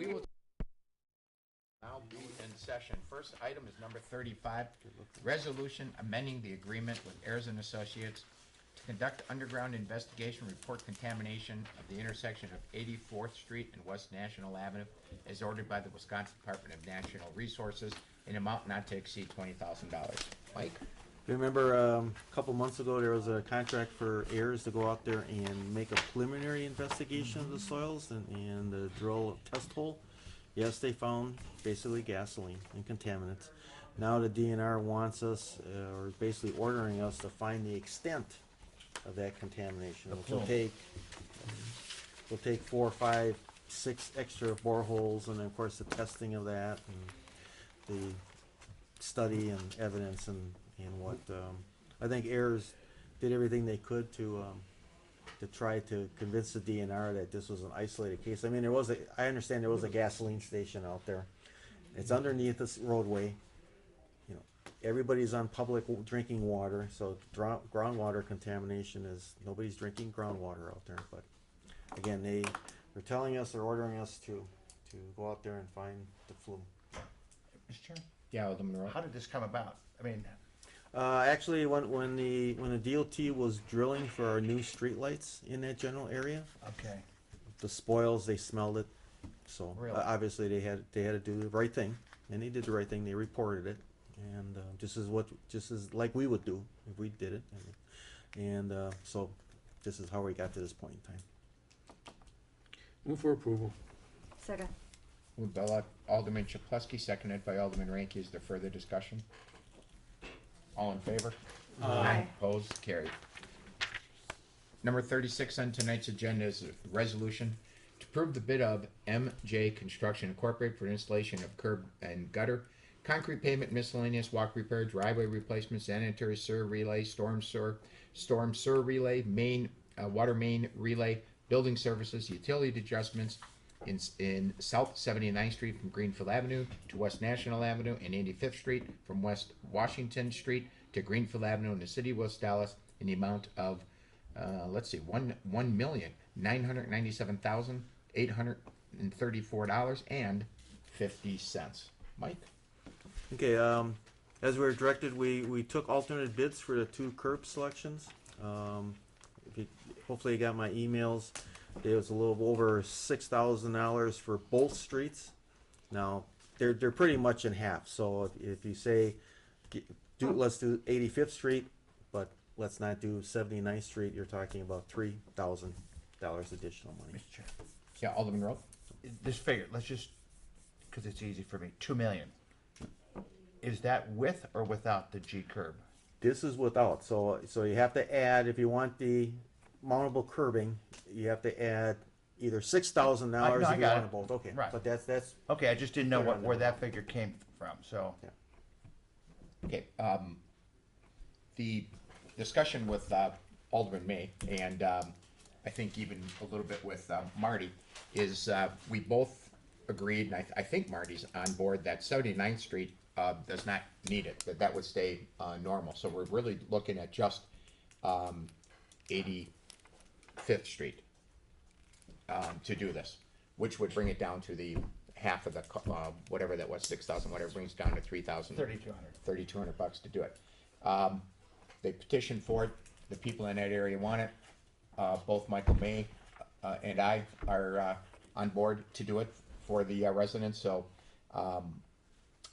We will now be in session. First item is number 35, resolution amending the agreement with Ayers and Associates to conduct underground investigation, report contamination of the intersection of 84th Street and West National Avenue as ordered by the Wisconsin Department of Natural Resources in amount not to exceed $20,000. Mike? Remember a couple months ago there was a contract for Ayers to go out there and make a preliminary investigation of the soils and drill a test hole. Yes, they found basically gasoline and contaminants. Now the DNR wants us, or basically ordering us to find the extent of that contamination, which will take 4, 5, 6 extra boreholes, and then of course the testing of that and the study and evidence and what I think Ayers did everything they could to try to convince the DNR that this was an isolated case. I mean, I understand there was a gasoline station out there. It's underneath this roadway. You know, everybody's on public drinking water, so groundwater contamination is nobody's drinking groundwater out there. But again, they're telling us, they're ordering us to go out there and find the flume. Mr. Chairman? Yeah, Alderman Rowe. How did this come about? I mean, Actually, when the DOT was drilling for our new streetlights in that general area, okay. the spoils, they smelled it, so Really? obviously they had to do the right thing, and they did the right thing. They reported it, and just as like we would do if we did it, and so this is how we got to this point in time. Move for approval. Second. Moved by Alderman Chaplesky, seconded by Alderman Ranky. Is there further discussion? All in favor? Aye. Opposed? Carried. Number 36 on tonight's agenda is a resolution to approve the bid of MJ Construction Incorporated for installation of curb and gutter, concrete pavement, miscellaneous walk repair, driveway replacement, sanitary sewer relay, storm sewer relay, water main relay, building services, utility adjustments in South 79th Street from Greenfield Avenue to West National Avenue and 85th Street from West Washington Street to Greenfield Avenue in the city of West Dallas in the amount of, $1,997,834.50. Mike? Okay, as we were directed, we took alternate bids for the 2 curb selections. Hopefully you got my emails. It was a little over $6,000 for both streets. Now they're pretty much in half. So if you say let's do 85th Street, but let's not do 79th Street, you're talking about $3,000 additional money. Mr. Chair, Yeah, Alderman Rowe? this figure, let's just, because it's easy for me, 2 million. Is that with or without the G curb? This is without. So you have to add, if you want the mountable curbing, you have to add either $6,000 No, if I you got want it. both. Okay, Right. but that's Okay, I just didn't know Clear on where that. that figure came from, so. yeah. Okay, the discussion with Alderman May and I think even a little bit with Marty is we both agreed, and I think Marty's on board, that 79th Street does not need it, that would stay normal. So we're really looking at just 85th Street to do this, which would bring it down to the half of the whatever that was, 6,000, whatever, brings down to 3,000. 3,200. $3,200 to do it. They petitioned for it. The people in that area want it. Both Michael May and I are on board to do it for the residents. So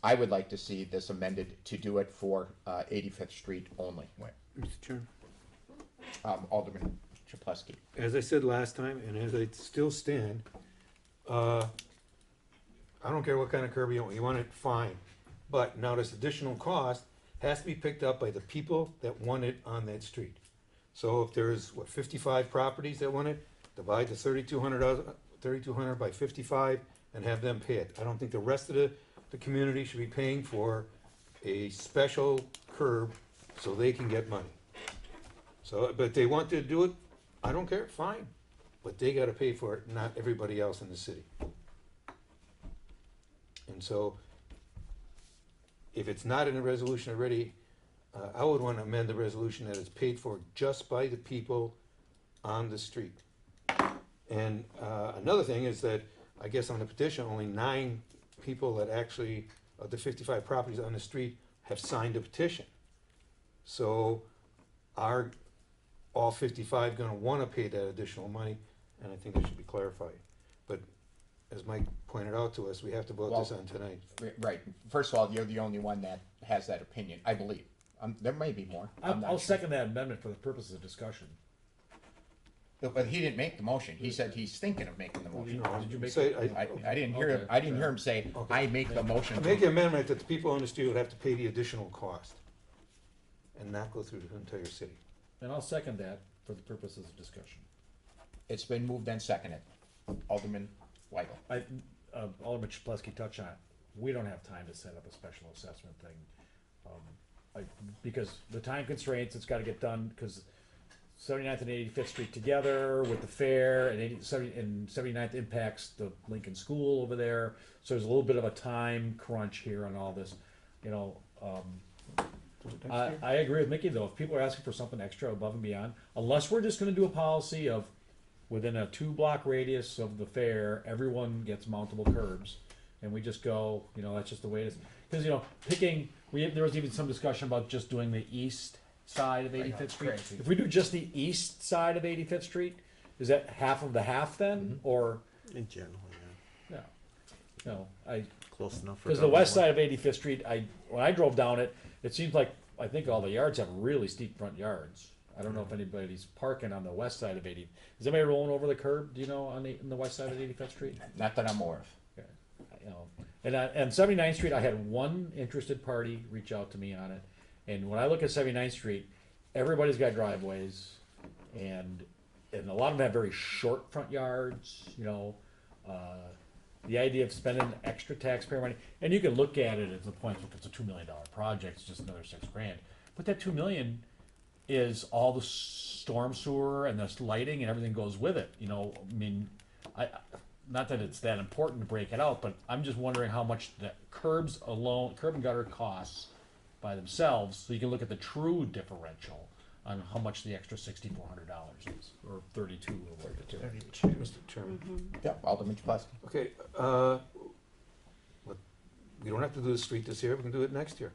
I would like to see this amended to do it for 85th Street only. Mr. Chairman, Alderman Chaplesky. as I said last time, and as I still stand, I don't care what kind of curb you want it, fine. But now this additional cost has to be picked up by the people that want it on that street. So if there's, 55 properties that want it, divide the $3,200 by 55 and have them pay it. I don't think the rest of the community should be paying for a special curb so they can get money. So, but if they want to do it, I don't care, fine. But they gotta pay for it, not everybody else in the city. And so, if it's not in the resolution already, I would want to amend the resolution that it's paid for just by the people on the street. And another thing is that I guess on the petition, only 9 people that actually, of the 55 properties on the street have signed the petition. So are all 55 gonna wanna pay that additional money? And I think that should be clarified. But as Mike pointed out to us, we have to vote this Well- on tonight. Right. First of all, you're the only one that has that opinion, I believe. There may be more. I'm not I'll sure. second that amendment for the purposes of discussion. But he didn't make the motion. He said he's thinking of making the motion. Did you make? Say, I didn't hear him. Okay, I didn't hear him say, Okay. "I make the motion." I make an amendment that the people on the street would have to pay the additional cost and not go through the entire city. And I'll second that for the purposes of discussion. It's been moved and seconded. Alderman Weigel. Alderman Chapletsky touched on it. We don't have time to set up a special assessment thing. Because the time constraints, it's gotta get done, because 79th and 85th Street together with the fair, and 79th impacts the Lincoln School over there. So there's a little bit of a time crunch here on all this, you know. I agree with Mickey though, if people are asking for something extra above and beyond, unless we're just gonna do a policy of within a 2-block radius of the fair, everyone gets mountable curbs, and we just go, you know, that's just the way it is. Because, you know, there was even some discussion about just doing the east side of 85th Street. crazy. If we do just the east side of 85th Street, is that half of the half then, or, In general, yeah. no, no, Close enough for because the west everyone. side of 85th Street, when I drove down it, it seems like, I think all the yards have really steep front yards. I don't know if anybody's parking on the west side of 80. Is anybody rolling over the curb, do you know, on the west side of 85th Street? Not that I'm aware of. Okay. You know, and 79th Street, I had one interested party reach out to me on it. And when I look at 79th Street, everybody's got driveways, and a lot of them have very short front yards, you know. The idea of spending extra taxpayer money, and you can look at it at the point, if it's a $2 million project, it's just another $6,000. But that $2 million is all the storm sewer and the lighting and everything goes with it, you know. I mean, not that it's that important to break it out, but I'm just wondering how much the curbs alone, curb and gutter costs by themselves, so you can look at the true differential on how much the extra $6,400 is, or 32 or whatever. Mr. Chairman. Yeah, Alderman Chapletsky. Okay, we don't have to do the street this year, we can do it next year.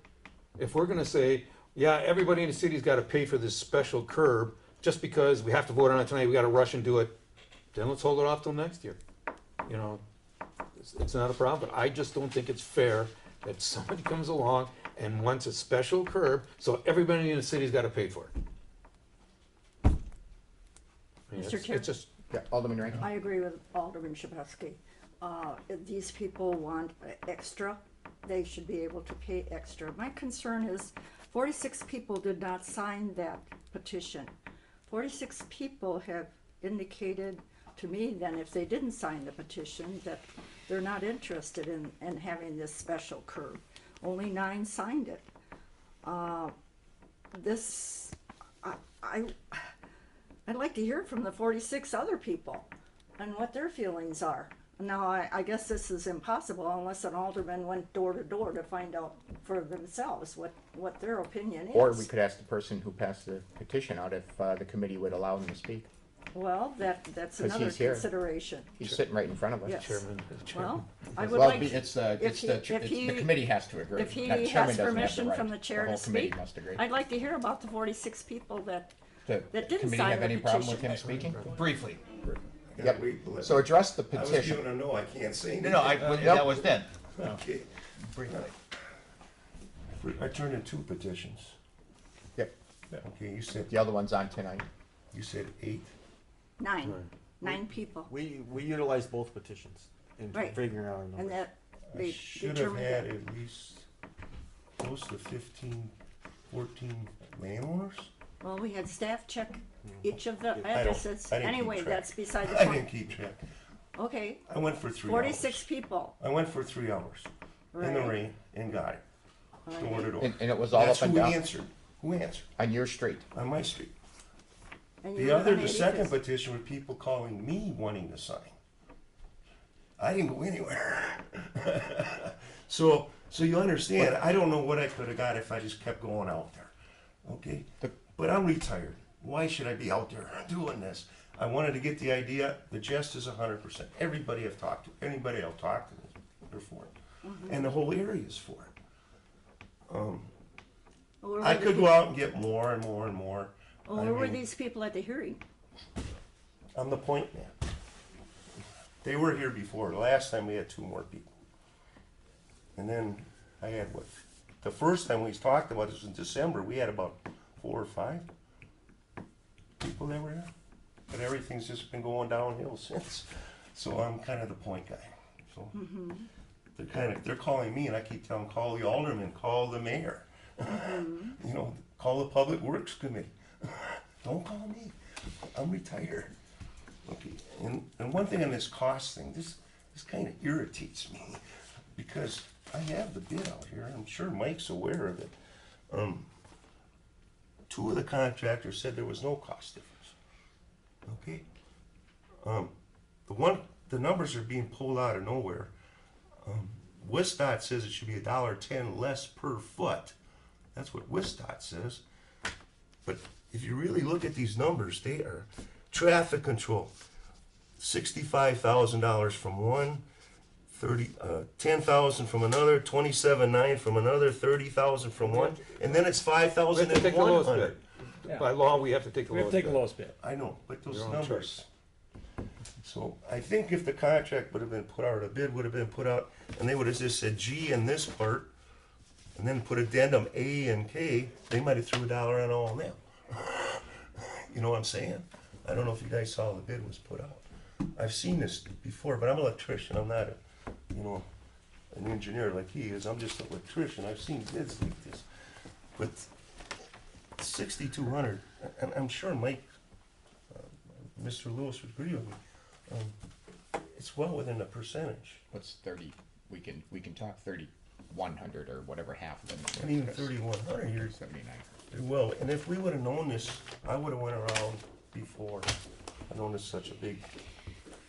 If we're gonna say, yeah, everybody in the city's gotta pay for this special curb, just because we have to vote on it tonight, we gotta rush and do it, then let's hold it off till next year. You know, it's not a problem, but I just don't think it's fair that somebody comes along and wants a special curb, so everybody in the city's gotta pay for it. I mean, Mr. it's Chair? just, Yeah, Alderman Rankin. I agree with Alderman Shabowski. If these people want extra, they should be able to pay extra. My concern is 46 people did not sign that petition. 46 people have indicated to me then if they didn't sign the petition that they're not interested in having this special curb. Only 9 signed it. I'd like to hear from the 46 other people and what their feelings are. Now, I guess this is impossible unless an alderman went door to door to find out for themselves what their opinion is. Or we could ask the person who passed the petition out if the committee would allow him to speak. Well, that's 'Cause another he's here. consideration. He's sitting right in front of us. Yes. Chairman. Well, I would Well, like, it's if he- the committee has to agree. if he That chairman has doesn't have the permission right. from the chair to whole committee speak, must agree. I'd like to hear about the 46 people that The that didn't committee sign have the any problem with petition. him speaking? Briefly. Yep. So address the I was petition. given a no, I can't say No, anything. no, that was then. Okay. Briefly. I turned in 2 petitions. Yep. Okay, The other one's on tonight. you said 8. 9 people, We utilized both petitions in Right. figuring out our and numbers. that I they should have determined had that. at least close to 15, 14 landowners. Well, we had staff check each of the I don't- addresses. I didn't keep Anyway, track. that's beside the I point. didn't keep track. Okay, I went for 3 46 hours. people. I went for 3 hours in the Right. rain and got it. Door to door. And it was all That's up and who down answered. Who answered? on your street. On my street. And you The live other, on the second 85th. petition were people calling me wanting to sign. I didn't go anywhere. So you understand, I don't know what I could have got if I just kept going out there. Okay? But I'm retired. Why should I be out there doing this? I wanted to get the idea, the gist is 100%. Everybody I've talked to, anybody I'll talk to, they're for it. And the whole area is for it. Or I were could the- go out and get more and more and more. Or I were mean, these people at the hearing? I'm the point man. They were here before. The last time we had 2 more people. And then I had what? The first time we talked about this in December, we had about 4 or 5 people that were here. But everything's just been going downhill since. So I'm kind of the point guy. So they're calling me, and I keep telling them, call the alderman, call the mayor, you know, call the public works committee. Don't call me. I'm retired. Okay. And one thing on this cost thing, this kind of irritates me because I have the bid out here. I'm sure Mike's aware of it. 2 of the contractors said there was no cost difference. Okay. The numbers are being pulled out of nowhere. WISDOT says it should be $1.10 less per foot. That's what WISDOT says. But if you really look at these numbers, they are traffic control. $65,000 from one, $10,000 from another, $27,900 from another, $30,000 from one, and then it's We have to take the lowest $5,100. bid. By law, we have to take the We have lowest to take bid. the lowest bid. I know, but those Your own numbers. So I think if the contract would have been put out, or the bid would have been put out, and they would have just said G in this part, and then put addendum A and K, they might have threw $1 on all of them. You know what I'm saying? I don't know if you guys saw the bid was put out. I've seen this before, but I'm an electrician. I'm not an engineer like he is. I'm just an electrician. I've seen bids like this. But 6,200, and I'm sure Mike, Mr. Lewis would agree with me. It's well within the percentage. What's 30? We can talk 3,100 or whatever half of them. And even 3,100 here, 79. well, and if we would have known this, I would have went around before. I known it's such a big,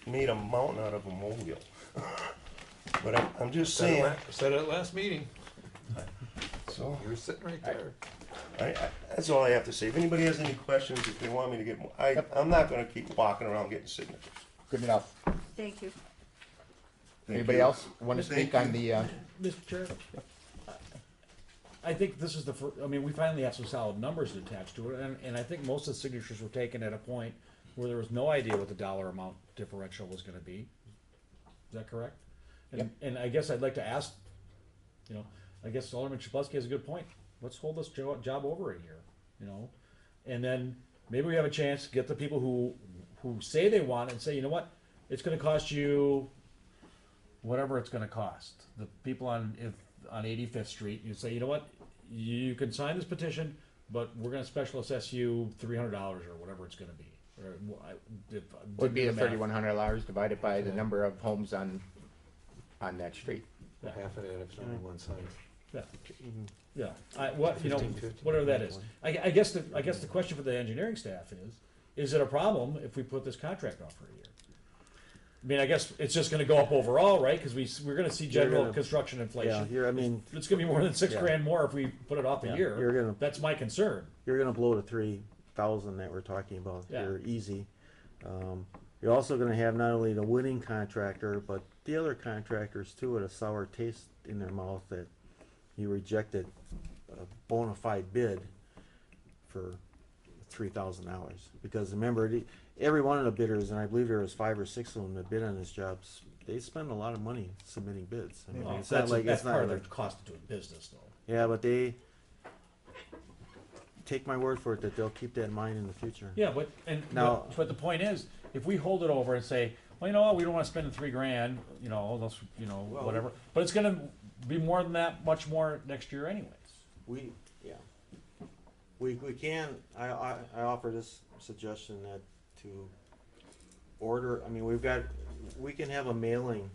made a mountain out of a molehill. But I'm just saying, Said it at last meeting. so, You were sitting right there. that's all I have to say. If anybody has any questions, if they want me to get more, I'm not gonna keep walking around getting signatures. Good enough. Thank you. Thank Anybody you. else want to Thank speak on you. the? Mr. Chair, I think this is the first, I mean, we finally have some solid numbers attached to it, and I think most of the signatures were taken at a point where there was no idea what the dollar amount differential was gonna be. Is that correct? And I guess I'd like to ask, I guess Alderman Chapletsky has a good point. Let's hold this job over a year, And then maybe we have a chance to get the people who say they want it and say, you know what, it's gonna cost you whatever it's gonna cost. The people on 85th Street, you say, you know what, you can sign this petition, but we're gonna special assess you $300 or whatever it's gonna be. Or Would be the math. $3,100 divided by the number of homes on that street. Half of that if it's only one side. Yeah, yeah. What 15, whatever that is. I guess the question for the engineering staff is it a problem if we put this contract off for a year? I mean, I guess it's just going to go up overall, right? Because we're going to see general gonna- construction inflation. Yeah, It's going to be more than $6 Yeah. grand more if we put it off a Yeah, year. you're gonna- That's my concern. you're gonna blow the 3,000 that we're talking about. Yeah. You're easy. You're also gonna have not only the winning contractor, but the other contractors too, with a sour taste in their mouth that you rejected a bona fide bid for $3,000. Because remember, every one of the bidders, and I believe there was 5 or 6 of them that bid on this job, they spend a lot of money submitting bids. I mean, Well, it's not like that's it's not part of like, the cost of doing business, though. yeah, but they take my word for it that they'll keep that in mind in the future. Yeah, Now- but the point is, if we hold it over and say, well, you know what, we don't want to spend the $3 grand, let's, whatever. But it's going to be more than that, much more next year, anyways. We can, I offer this suggestion that to order, I mean, we can have a mailing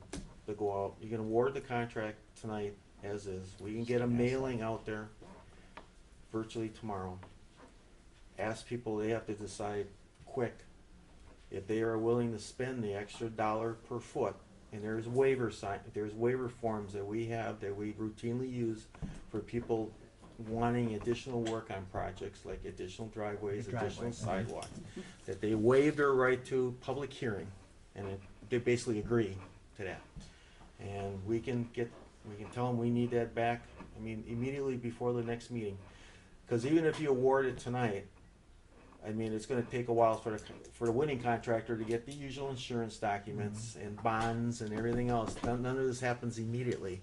to go out. You can award the contract tonight as is. We can get a mailing out there virtually tomorrow. Ask people, they have to decide quick if they are willing to spend the extra $1 per foot. And there's waiver forms that we have that we routinely use for people wanting additional work on projects like additional driveways, Driveway, additional mhm. sidewalks, that they waive their right to public hearing, and they basically agree to that. And we can tell them we need that back, I mean, immediately before the next meeting. Cause even if you award it tonight, I mean, it's gonna take a while for the winning contractor to get the usual insurance documents and bonds and everything else. None of this happens immediately.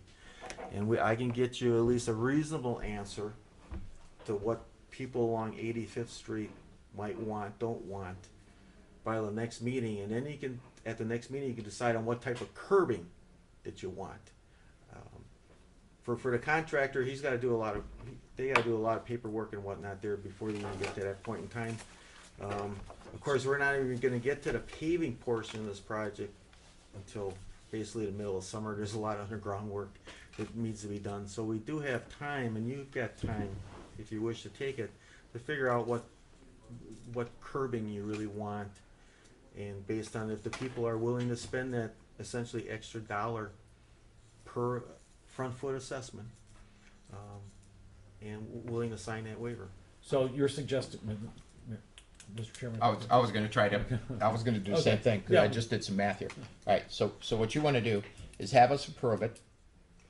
And I can get you at least a reasonable answer to what people along 85th Street might want, don't want, by the next meeting. And then you can, at the next meeting, you can decide on what type of curbing that you want. For the contractor, he's gotta do they gotta do a lot of paperwork and whatnot there before they even get to that point in time. Of course, we're not even gonna get to the paving portion of this project until basically the middle of summer. There's a lot of underground work that needs to be done. So we do have time, and you've got time, if you wish to take it, to figure out what curbing you really want. And based on if the people are willing to spend that essentially extra dollar per front foot assessment, and willing to sign that waiver. So you're suggesting, Mr. Chairman? I was gonna try to, I was gonna do the same Okay. thing, 'cause Yeah. I just did some math here. Alright, so what you wanna do is have us approve it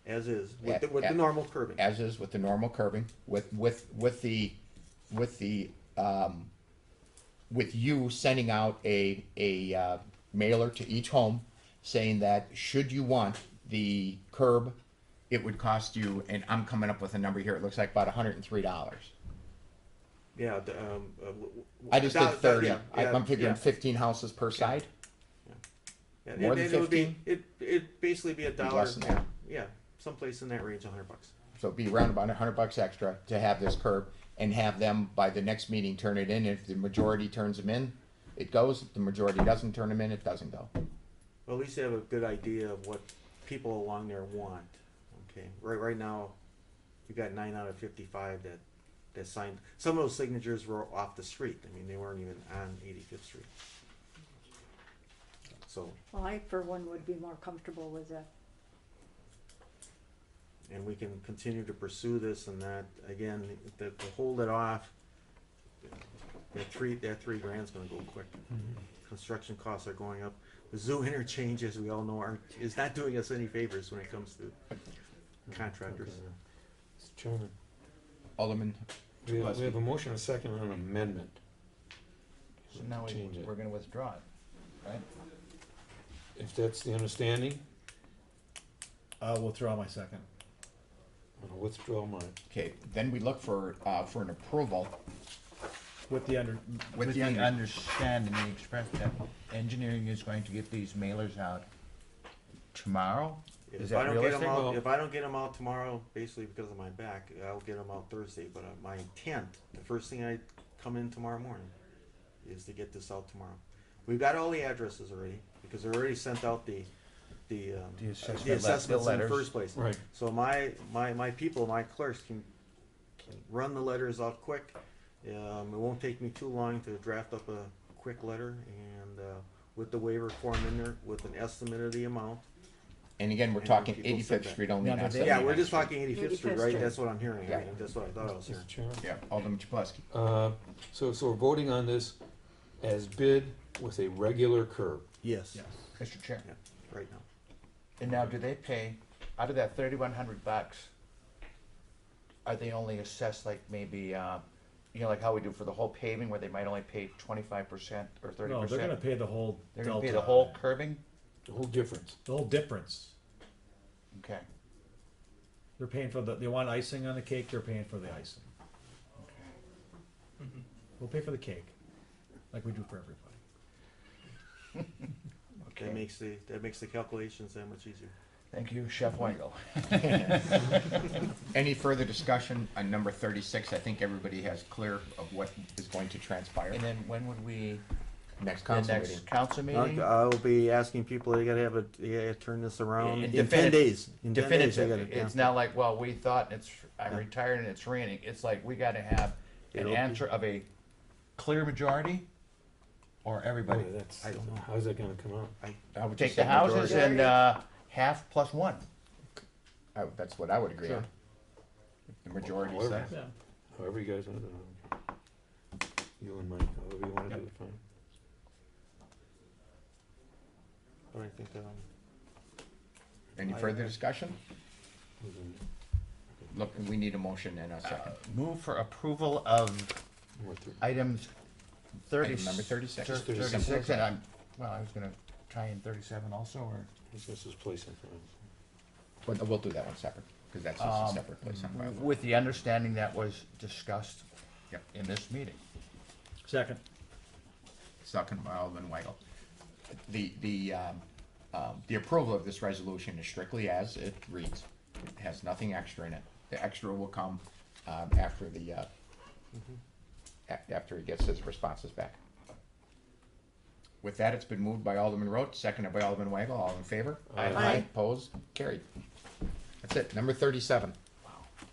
As is, Yeah, with yeah. the normal curbing. as is with the normal curbing, with you sending out a mailer to each home saying that should you want the curb, it would cost you, and I'm coming up with a number here, it looks like about $103. Yeah. I just did 30. I'm figuring yeah. 15 houses per side. Yeah, More than it would be, 15? it'd basically be $1. less than that. Yeah, someplace in that range, $100. So it'd be around about $100 extra to have this curb and have them by the next meeting turn it in. If the majority turns them in, it goes. If the majority doesn't turn them in, it doesn't go. Well, at least you have a good idea of what people along there want. Okay, right now, you got 9 out of 55 that signed. Some of those signatures were off the street. I mean, they weren't even on 85th Street. So, Well, I, for one, would be more comfortable with that. and we can continue to pursue this and that. Again, to hold it off, that three grand's gonna go quick. Construction costs are going up. The zoo interchange, as we all know, is not doing us any favors when it comes to contractors. Mr. Chairman, Alderman, we have a motion and a second on an amendment. So now Change it. we're gonna withdraw it, right? If that's the understanding, I'll withdraw my second. I'll withdraw mine. okay, then we look for an approval With the with the understanding, we expressed that engineering is going to get these mailers out tomorrow? Is If I that don't get 'em realistic? out, Well- if I don't get them out tomorrow, basically because of my back, I'll get them out Thursday. But my intent, the first thing I come in tomorrow morning, is to get this out tomorrow. We've got all the addresses already because they're already sent out the assessments in the letters. first place. Right. So my people, my clerks can run the letters out quick. It won't take me too long to draft up a quick letter and with the waiver form in there with an estimate of the amount. and again, we're And talking people 85th send that. Street only, Now, not did they- Yeah, 79th we're just Street. talking 85th Street, 85th right? Street. That's what I'm hearing. Yeah. Right? That's what I thought I was hearing. Mr. Chairman. Yeah, Alderman Chaplowski. So we're voting on this as bid with a regular curb. Yes. Mr. Chair. Yeah, right now. And now, do they pay, out of that $3,100, are they only assessed like maybe, like how we do for the whole paving, where they might only pay 25% or 30%? No, they're gonna pay the whole They're gonna delta. pay the whole curbing? The whole difference. The whole difference. Okay. They're paying for they want icing on the cake, they're paying for the icing. We'll pay for the cake, like we do for everybody. That makes the calculations that much easier. Thank you, Chef Weigel. Any further discussion on number 36? I think everybody has clear of what is going to transpire. And then when would we, Next the council meeting. next council meeting? I'll be asking people, they gotta turn this around In in 10 days. In 10 days, they Definitive. gotta- It's not like, well, we thought I'm Yeah. retired and it's raining. It's like, we gotta have an It'll be- answer of a clear majority or everybody. Boy, that's, I don't know. how's that gonna come out? I would Take just the say houses majority. and, half plus one. That's what I would agree Sure. on. The majority Whatever. says. Yeah. However you guys want to do it. You and Mike, however you want to do it, fine. But I think, Any further discussion? Look, we need a motion and a second. Move for approval of items thirty. Item number 36. 36, and I was gonna try in 37 also, or? This is place in front. We'll do that one separate, because that's just a separate place on bylaw. With the understanding that was discussed Yep. in this meeting. Second. Second by Alderman Weigel. The approval of this resolution is strictly as it reads. It has nothing extra in it. The extra will come after after he gets his responses back. With that, it's been moved by Alderman Roach, seconded by Alderman Weigel. All in favor? Aye. Opposed? Carried. That's it. Number 37.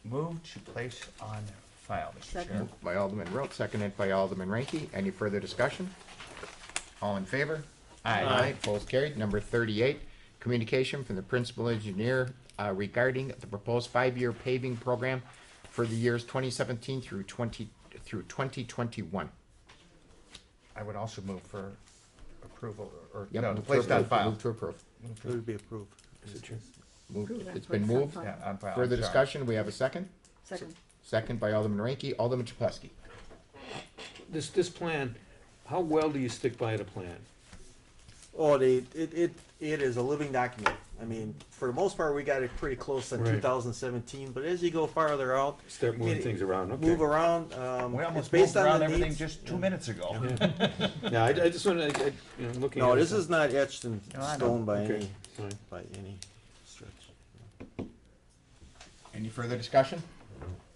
Move to place on file, Mr. Chair. Second. Moved by Alderman Roach, seconded by Alderman Ranky. Any further discussion? All in favor? Aye. Opposed? Carried. Number 38, communication from the principal engineer regarding the proposed 5-year paving program for the years 2017 through 2021. I would also move for approval, or, Yep, no, to move place it on approve. file. Move to approve. it would be approved. Mr. Chair. Moved. Approve that, It's been place on moved. file. Yeah, on file. Further I'm sorry. discussion? We have a second. Second. Second by Alderman Ranky. Alderman Chaplesky. This plan, how well do you stick by the plan? Oh, it is a living document. I mean, for the most part, we got it pretty close in Right. 2017, but as you go farther out, Start moving It- things around, okay. move around, We it's almost based moved on around the everything needs. just 2 minutes ago. Yeah, I just want to, you know, looking at it. No, this is not etched in No, I know. stone by Okay, any, fine. by any stretch. Any further discussion?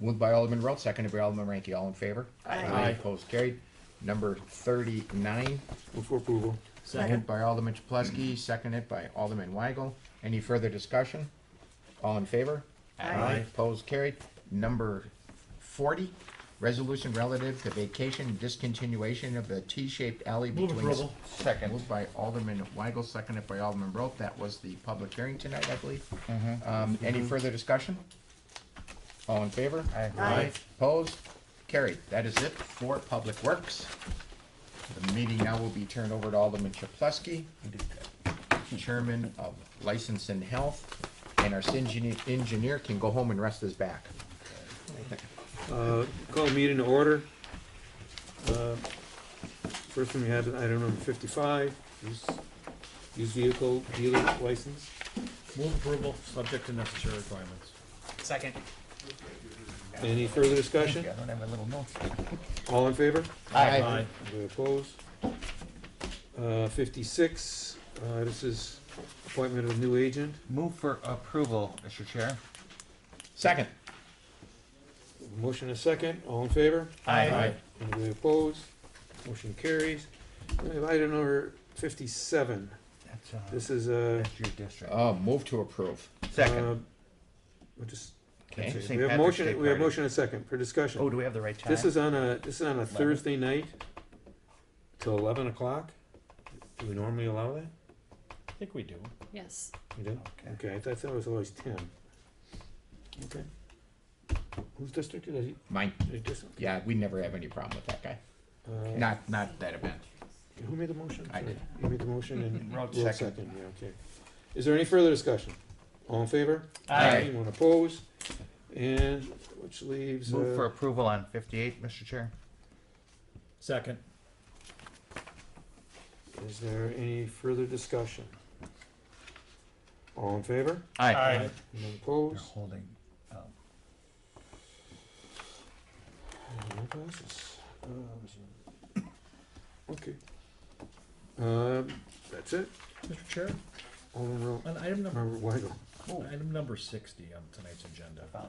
Moved by Alderman Roach, seconded by Alderman Ranky. All in favor? Aye. Opposed? Carried. Number 39, Move for approval. moved by Alderman Chaplesky, seconded by Alderman Weigel. Any further discussion? All in favor? Aye. Opposed? Carried. Number 40, resolution relative to vacation and discontinuation of the T-shaped alley Move between. approval. Second. Moved by Alderman Weigel, seconded by Alderman Roth. That was the public hearing tonight, I believe. Any further discussion? All in favor? Aye. Opposed? Carried. That is it for Public Works. The meeting now will be turned over to Alderman Chaplesky, Chairman of License and Health, and our engineer can go home and rest his back. Call meeting to order. First one we had, item number 55, used vehicle dealer license. Move approval, subject to necessary requirements. Second. Any further discussion? I don't have my little notes. All in favor? Aye. Anybody opposed? 56, this is appointment of a new agent. Move for approval, Mr. Chair. Second. Motion is second, all in favor? Aye. Anybody opposed? Motion carries. We have item number 57. That's, This is that's your district. Move to approve. Second. We'll just, Okay. St. we have Patrick's motion, Day we have party. motion and second for discussion. Oh, do we have the right time? This is on a Thursday night till 11 o'clock. Do we normally allow that? I think we do. Yes. We do? Okay. Okay, I thought that was always 10. Okay. Whose district is he? Mine. His district? Yeah, we never have any problem with that guy. Not that event. Who made the motion? I did. You made the motion and Wrote Will second. yeah, okay. Is there any further discussion? All in favor? Aye. Anyone opposed? And, which leaves, Move for approval on 58, Mr. Chair. Second. is there any further discussion? All in favor? Aye. Anyone You're opposed? holding, And that passes. Okay. That's it. Mr. Chair, Alderman Ro- on item number, Weigel. item number 60 on tonight's agenda. found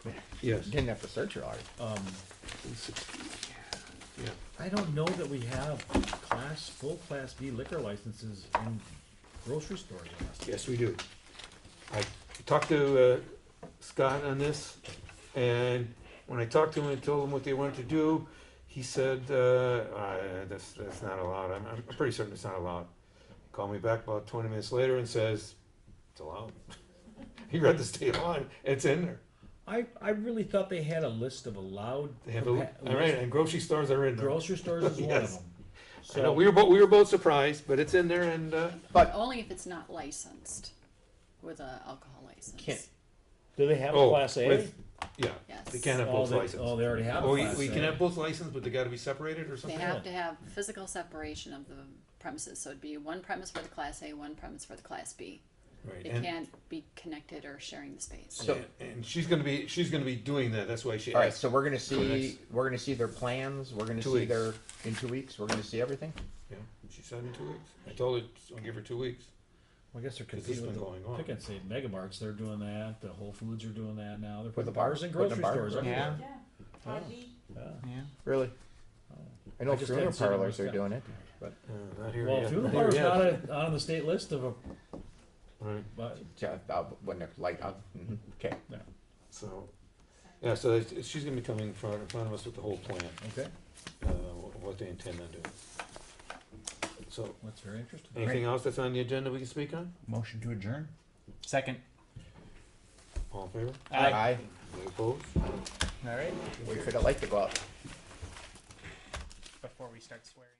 it. Yes. Didn't have to search it hard. 60. Yeah. I don't know that we have full Class B liquor licenses in grocery stores in us. Yes, we do. I talked to Scott on this, and when I talked to him and told him what they wanted to do, he said, that's not allowed. I'm pretty certain it's not allowed. Called me back about 20 minutes later and says, it's allowed. He read the state law, and it's in there. I really thought they had a list of allowed. They have all right, and grocery stores are in there. Grocery stores is one of Yes. them. I know, So, we were both surprised, but it's in there and, But Only if it's not licensed with a alcohol license. can't, do they have a oh, class A? with, yeah, Yes. they can't have Oh, both they, licenses. oh, they already have a Oh, class we A. can have both licenses, but they gotta be separated or They something? have to have physical separation of the premises, so it'd be one premise for the class A, one premise for the class B. Right, They and, can't be connected or sharing the space. So- and she's gonna be doing that, that's why she all right, asked. so we're gonna For the see, next- we're gonna see their plans, we're gonna 2 see weeks. their, in 2 weeks, we're gonna see everything? Yeah, she said in 2 weeks. I told her, I'll give her 2 weeks. I guess they're 'Cause this competing with been the going on. pick and say Mega Marts. They're doing that. The Whole Foods are doing that now. They're With putting the bars and grocery stores. Yeah. everywhere. Yeah. Really? I know I just funeral hadn't seen it parlors are myself. doing it, but, Not here Well, yet. funeral Not here parlor's yet. not on the state list of a. Right, But yeah, when they're like, okay. so, yeah, so she's gonna be coming in front of us with the whole plan, okay, what they intend on doing. So, that's very interesting. anything else that's on the agenda we can speak on? Motion to adjourn? Second. All in favor? Aye. Any opposed? All right. We could have liked to go out. Before we start swearing.